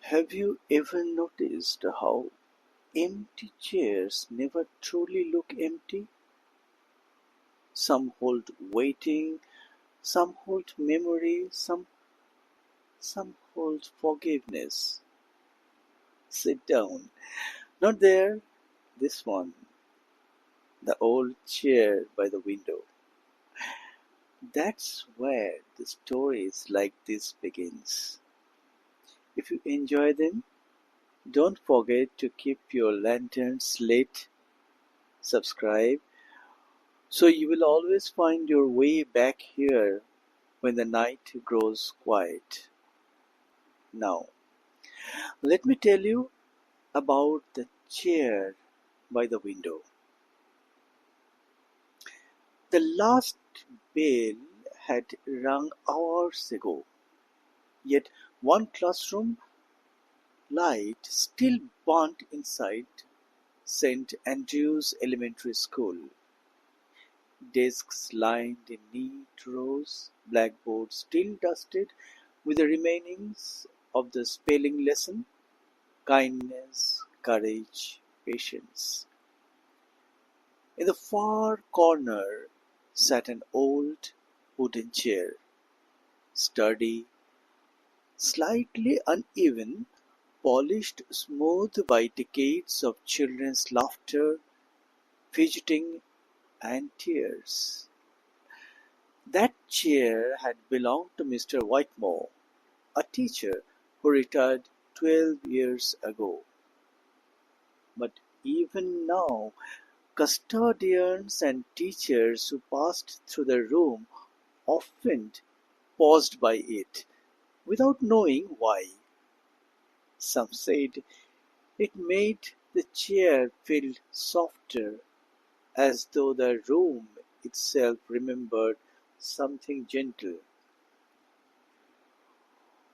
Have you ever noticed how empty chairs never truly look empty? Some hold waiting, some hold memory, some hold forgiveness. Sit down. Not there, this one, the old chair by the window. That's where the stories like this begins. If you enjoy them, don't forget to keep your lanterns lit, subscribe, so you will always find your way back here when the night grows quiet. Now, let me tell you about the chair by the window. The last bell had rung hours ago, yet one classroom light still burnt inside St. Andrew's Elementary School. Desks lined in neat rows, blackboard still dusted with the remainings of the spelling lesson, kindness, courage, patience. In the far corner sat an old wooden chair, sturdy, slightly uneven, polished smooth by decades of children's laughter, fidgeting, and tears. That chair had belonged to Mr. Whitemore, a teacher who retired 12 years ago. But even now, custodians and teachers who passed through the room often paused by it, without knowing why. Some said it made the chair feel softer, as though the room itself remembered something gentle.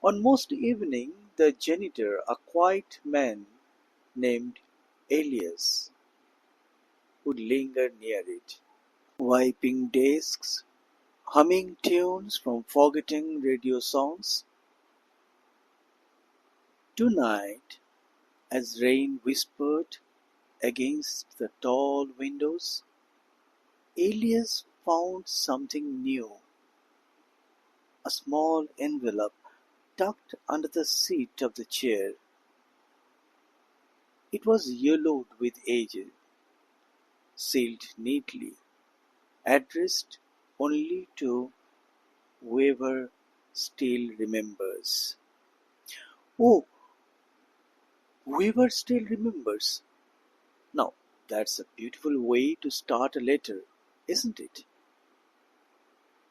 On most evenings the janitor, a quiet man named Elias, would linger near it, wiping desks, humming tunes from forgotten radio songs. Tonight, as rain whispered against the tall windows, Elias found something new, a small envelope tucked under the seat of the chair. It was yellowed with age, sealed neatly, addressed only to whoever still remembers. Oh, whoever still remembers. Now, that's a beautiful way to start a letter, isn't it?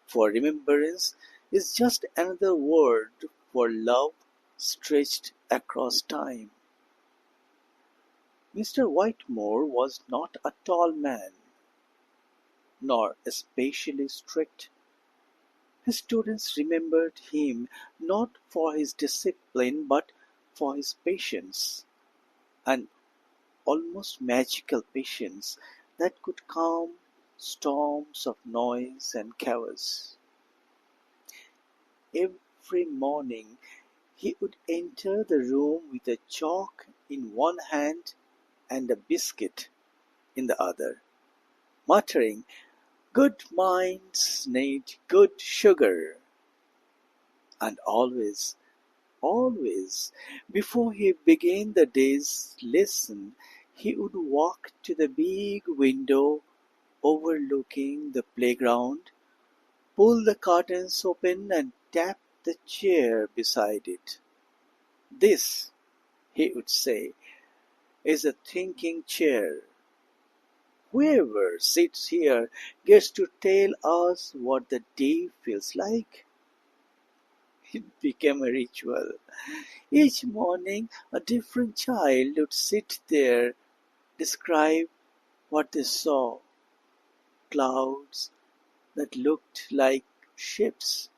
For remembrance is just another word for love stretched across time. Mr. Whitemore was not a tall man, nor especially strict. His students remembered him not for his discipline but for his patience, an almost magical patience that could calm storms of noise and chaos. Every morning he would enter the room with a chalk in one hand and a biscuit in the other, muttering, "Good minds need good sugar." And always, always, before he began the day's lesson, he would walk to the big window overlooking the playground, pull the curtains open and tap the chair beside it. "This," he would say, "is a thinking chair. Whoever sits here gets to tell us what the day feels like." It became a ritual. Each morning a different child would sit there, describe what they saw: clouds that looked like ships,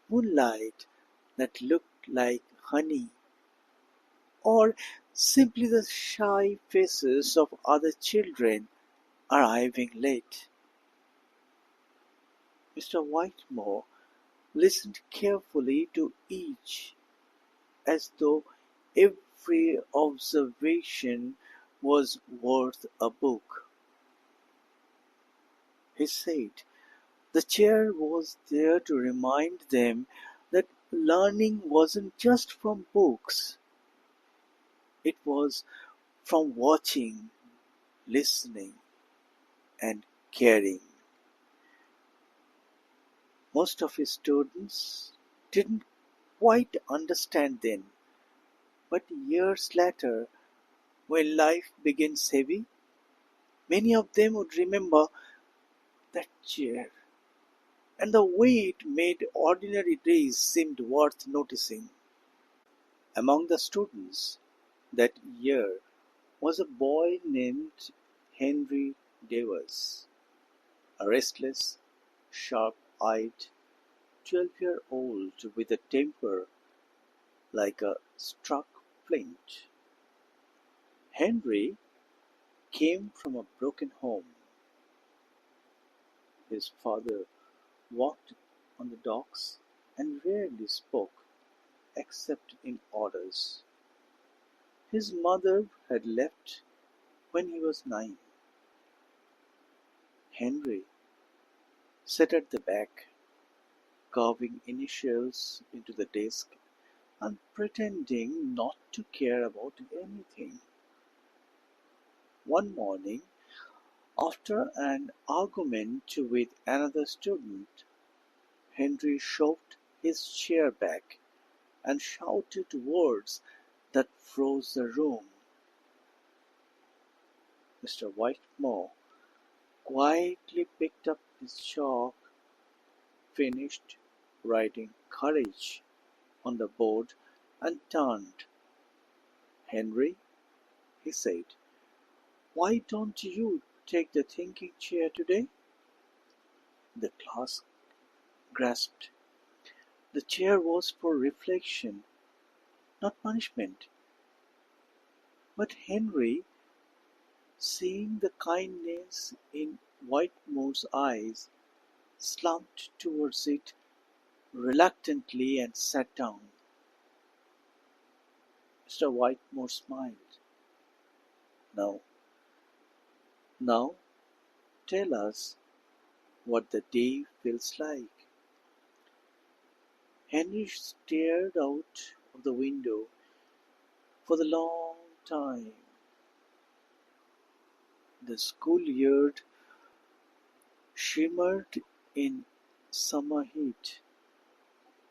moonlight that looked like honey, or simply the shy faces of other children arriving late. Mr. Whitemore listened carefully to each, as though Every observation was worth a book, he said. The chair was there to remind them that learning wasn't just from books, it was from watching, listening, and caring. Most of his students didn't quite understand then, but years later, when life begins heavy, many of them would remember that chair and the way it made ordinary days seemed worth noticing. Among the students that year was a boy named Henry Davis, a restless, sharp-eyed 12-year-old with a temper like a struck flint. Henry came from a broken home. His father worked on the docks and rarely spoke except in orders. His mother had left when he was 9. Henry sat at the back, carving initials into the desk and pretending not to care about anything. One morning, after an argument with another student, Henry shoved his chair back and shouted words that froze the room. Mr. Whitmore quietly picked up his chalk, finished writing "courage" on the board, and turned. "Henry," he said, "why don't you take the thinking chair today?" The class grasped. The chair was for reflection, not punishment. But Henry, seeing the kindness in Whitmore's eyes, slumped towards it reluctantly and sat down. Mr. Whitmore smiled. "Now, now, tell us what the day feels like." Henry stared out of the window for the long time. The schoolyard shimmered in summer heat,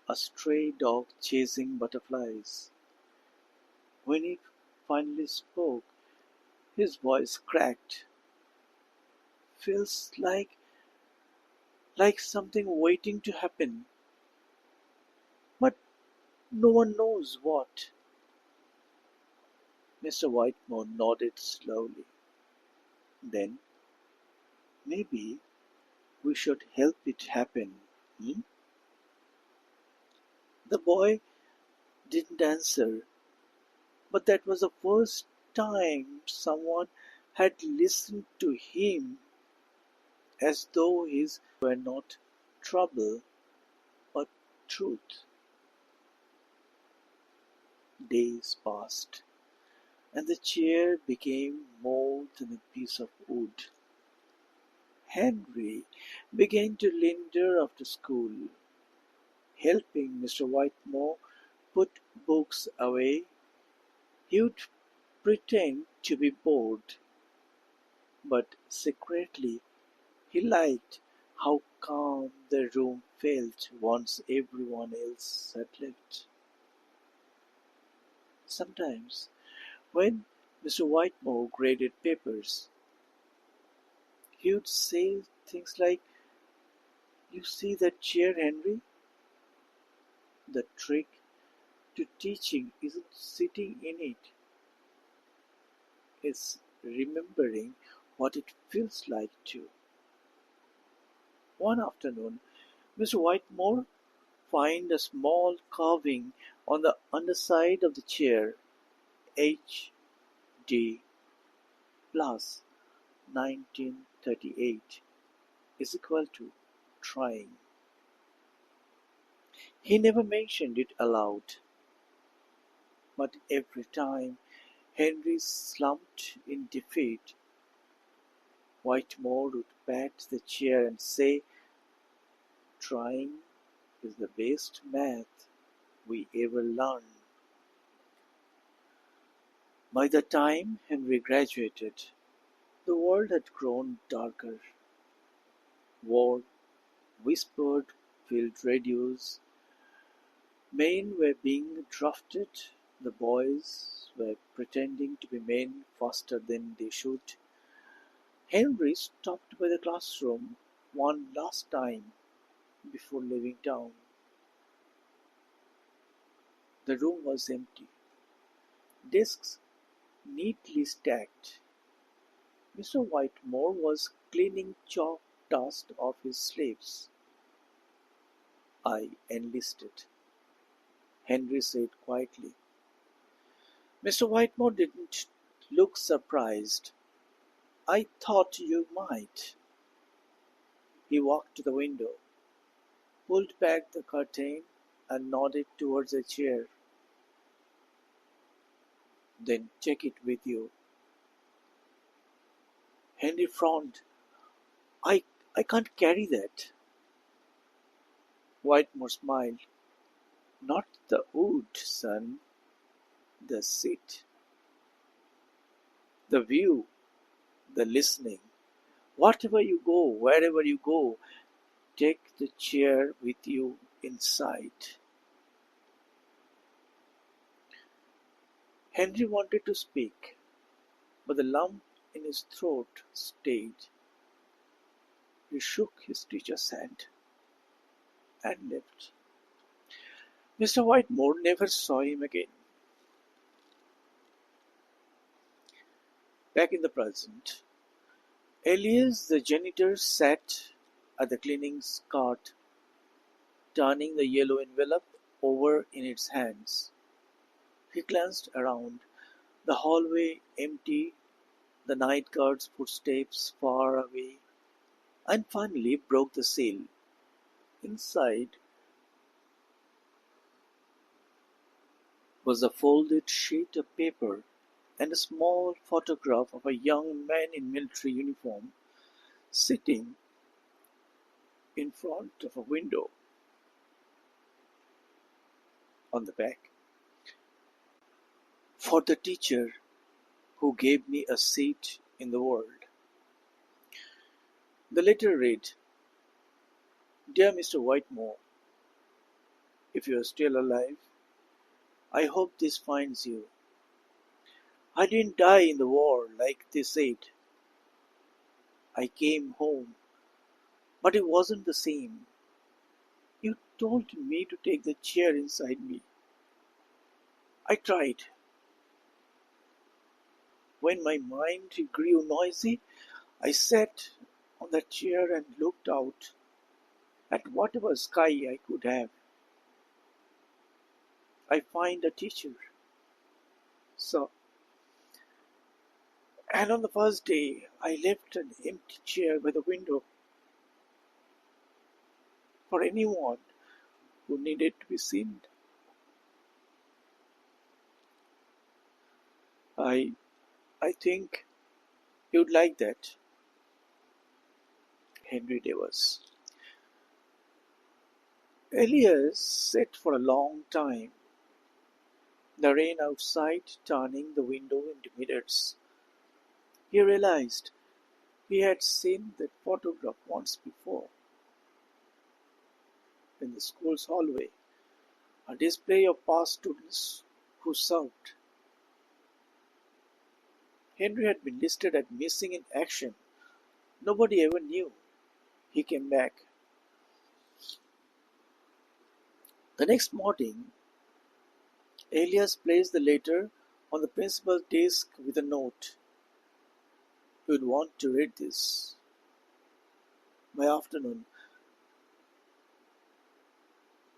a stray dog chasing butterflies. When he finally spoke, his voice cracked. "Feels like something waiting to happen, but no one knows what." Mr. Whitmore nodded slowly. "Then maybe we should help it happen, hmm?" The boy didn't answer, but that was the first time someone had listened to him as though his were not trouble but truth. Days passed, and the chair became more than a piece of wood. Henry began to linger after school, helping Mr. Whitmore put books away. He would pretend to be bored, but secretly he liked how calm the room felt once everyone else had left. Sometimes, when Mr. Whitmore graded papers, he would say things like, "You see that chair, Henry? The trick to teaching isn't sitting in it, it's remembering what it feels like to." One afternoon, Mr. Whitmore found a small carving on the underside of the chair. H. D. plus 1938 is equal to trying. He never mentioned it aloud. But every time Henry slumped in defeat, Whitemore would pat the chair and say, "Trying is the best math we ever learned." By the time Henry graduated, the world had grown darker. War, whispered field radios, men were being drafted, the boys were pretending to be men faster than they should. Henry stopped by the classroom one last time before leaving town. The room was empty, desks neatly stacked. Mr. Whitemore was cleaning chalk dust off his sleeves. "I enlisted," Henry said quietly. Mr. Whitemore didn't look surprised. "I thought you might." He walked to the window, pulled back the curtain, and nodded towards a chair. "Then take it with you." Henry frowned. I, I can't carry that." Whitemore smiled. "Not the wood, son. The seat. The view. The listening. Whatever you go, wherever you go, take the chair with you inside." Henry wanted to speak, but the lump in his throat stayed. He shook his teacher's hand and left. Mr. Whitemore never saw him again. Back in the present, Elias the janitor sat at the cleaning cart, turning the yellow envelope over in its hands. He glanced around, the hallway empty, the night guard's footsteps far away, and finally broke the seal. Inside was a folded sheet of paper and a small photograph of a young man in military uniform sitting in front of a window. On the back, "For the teacher who gave me a seat in the world." The letter read, "Dear Mr. Whitemore, if you are still alive, I hope this finds you. I didn't die in the war like they said. I came home, but it wasn't the same. You told me to take the chair inside me. I tried. When my mind grew noisy, I sat on that chair and looked out at whatever sky I could have. I find a teacher. So, and on the first day, I left an empty chair by the window for anyone who needed to be seen. I, I think you'd like that." Henry Davis. Elias sat for a long time, the rain outside turning the window into mirrors. He realized he had seen that photograph once before. In the school's hallway, a display of past students who served. Henry had been listed as missing in action. Nobody ever knew he came back. The next morning, Elias placed the letter on the principal's desk with a note. "You'd want to read this." By afternoon,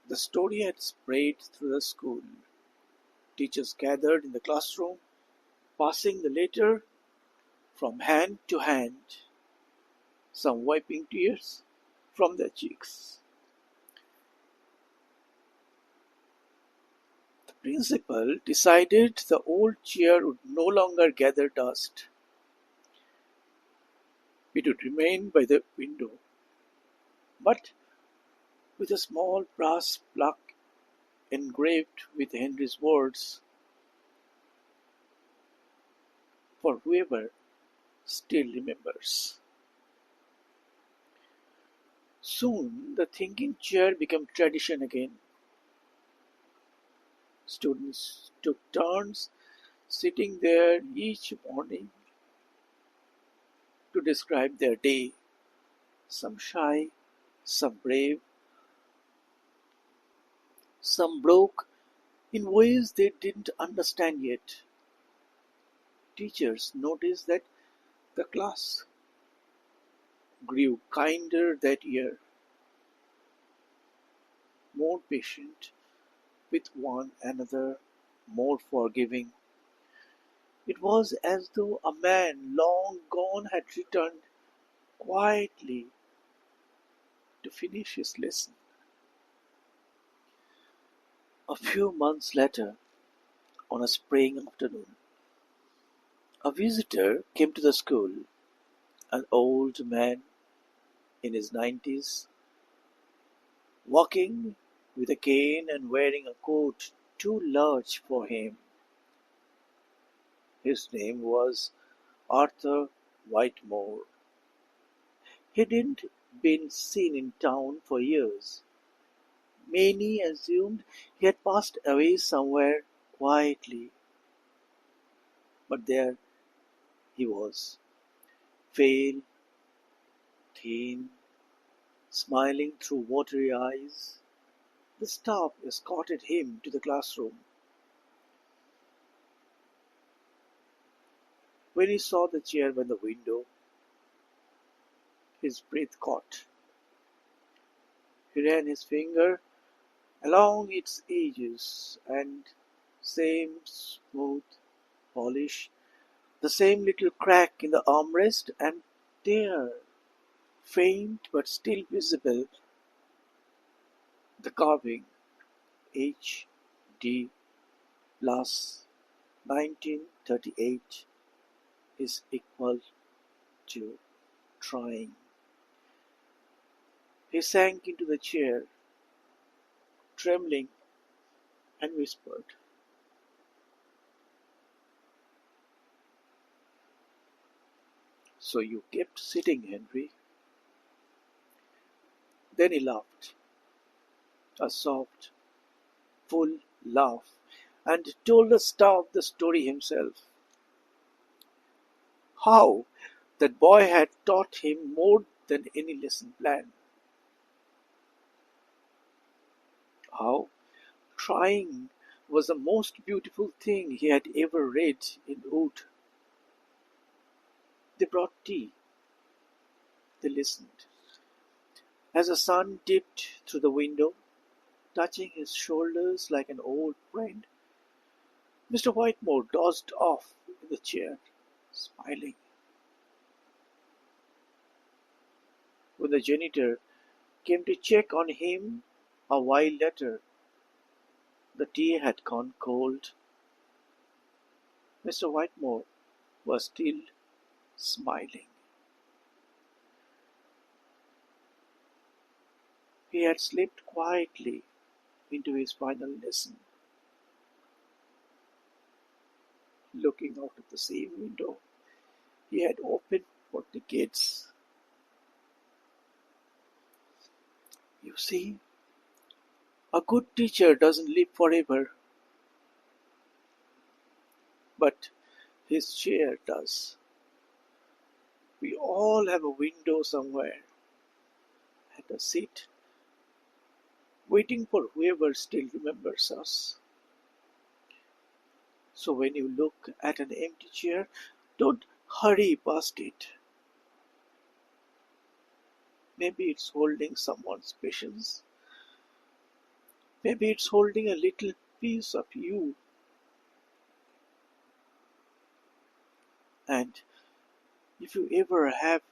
the story had spread through the school. Teachers gathered in the classroom, passing the letter from hand to hand, some wiping tears from their cheeks. principal decided the old chair would no longer gather dust. It would remain by the window, but with a small brass plug engraved with Henry's words, "For whoever still remembers." Soon the thinking chair became tradition again. Students took turns sitting there each morning to describe their day, some shy, some brave, some broke in ways they didn't understand yet. Teachers noticed that the class grew kinder that year, more patient with one another, more forgiving. It was as though a man long gone had returned quietly to finish his lesson. A few months later, on a spring afternoon, a visitor came to the school, an old man in his 90s, walking with a cane and wearing a coat too large for him. His name was Arthur Whitmore. He hadn't been seen in town for years. Many assumed he had passed away somewhere quietly, but there he was, pale, thin, smiling through watery eyes. The staff escorted him to the classroom. When he saw the chair by the window, his breath caught. He ran his finger along its edges, and same smooth polish, the same little crack in the armrest, and there, faint but still visible, the carving H. D. plus 1938 is equal to trying. He sank into the chair, trembling, and whispered, "So you kept sitting, Henry?" Then he laughed, a soft, full laugh, and told the staff the story himself. How that boy had taught him more than any lesson plan. How trying was the most beautiful thing he had ever read in Wood. They brought tea. They listened. As the sun dipped through the window, touching his shoulders like an old friend, Mr. Whitemore dozed off in the chair, smiling. When the janitor came to check on him a while later, the tea had gone cold. Mr. Whitemore was still smiling. He had slipped quietly into his final lesson, looking out of the same window he had opened for decades. You see, a good teacher doesn't live forever, but his chair does. We all have a window somewhere, and a seat, waiting for whoever still remembers us. So when you look at an empty chair, don't hurry past it. Maybe it's holding someone's patience. Maybe it's holding a little piece of you. And if you ever have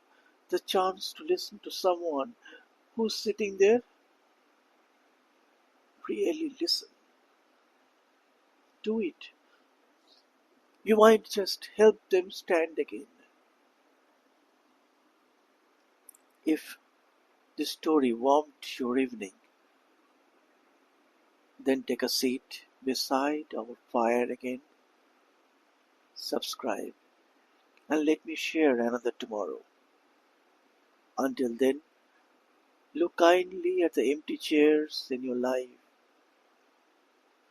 the chance to listen to someone who's sitting there, really listen. do it. You might just help them stand again. If the story warmed your evening, then take a seat beside our fire again, subscribe, and let me share another tomorrow. Until then, look kindly at the empty chairs in your life.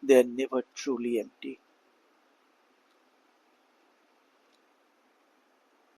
They are never truly empty.